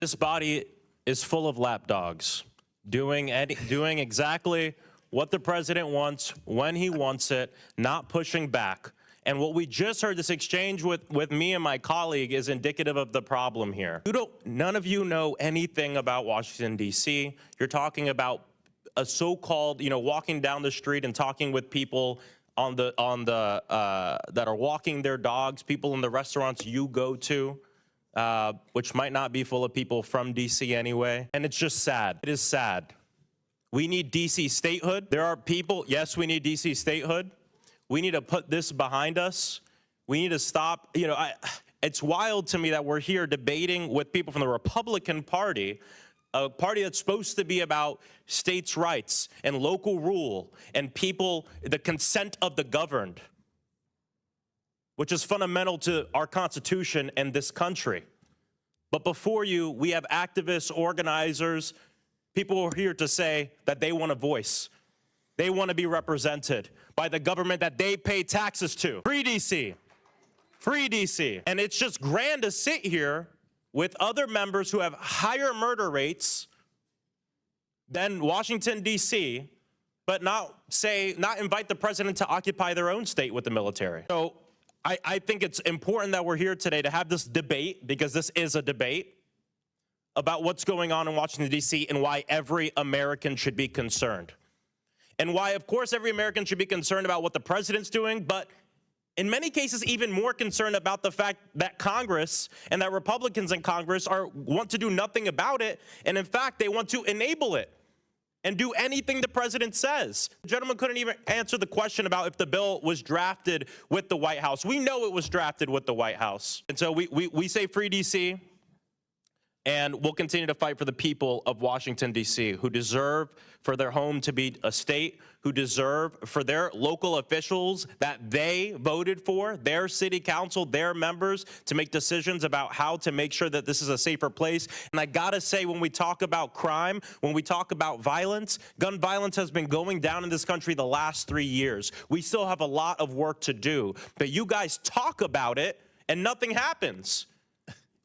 This body is full of lapdogs, doing exactly what the president wants, when he wants it, not pushing back. And what we just heard, this exchange with me and my colleague, is indicative of the problem here. None of you know anything about Washington, D.C. You're talking about a so-called, walking down the street and talking with people that are walking their dogs, people in the restaurants you go to, which might not be full of people from D.C. anyway. And it's just sad. It is sad. We need D.C. statehood. There are people, yes, we need D.C. statehood. We need to put this behind us. We need to stop. It's wild to me that we're here debating with people from the Republican Party, a party that's supposed to be about states' rights and local rule and people, the consent of the governed, which is fundamental to our Constitution and this country. But before you, we have activists, organizers, people who are here to say that they want a voice. They want to be represented by the government that they pay taxes to. Free DC. Free DC. And it's just grand to sit here with other members who have higher murder rates than Washington, D.C., but not invite the president to occupy their own state with the military. So I think it's important that we're here today to have this debate, because this is a debate about what's going on in Washington, D.C., and why every American should be concerned. And why, of course, every American should be concerned about what the president's doing, but in many cases, even more concerned about the fact that Congress and that Republicans in Congress want to do nothing about it. And in fact, they want to enable it and do anything the president says. The gentleman couldn't even answer the question about if the bill was drafted with the White House. We know it was drafted with the White House. And so we say free D.C., and we'll continue to fight for the people of Washington, D.C., who deserve for their home to be a state, who deserve for their local officials that they voted for, their city council, their members, to make decisions about how to make sure that this is a safer place. And I gotta say, when we talk about crime, when we talk about violence, gun violence has been going down in this country the last 3 years. We still have a lot of work to do, but you guys talk about it and nothing happens.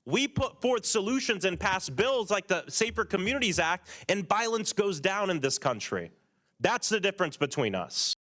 We put forth solutions and pass bills like the Safer Communities Act, and violence goes down in this country. That's the difference between us.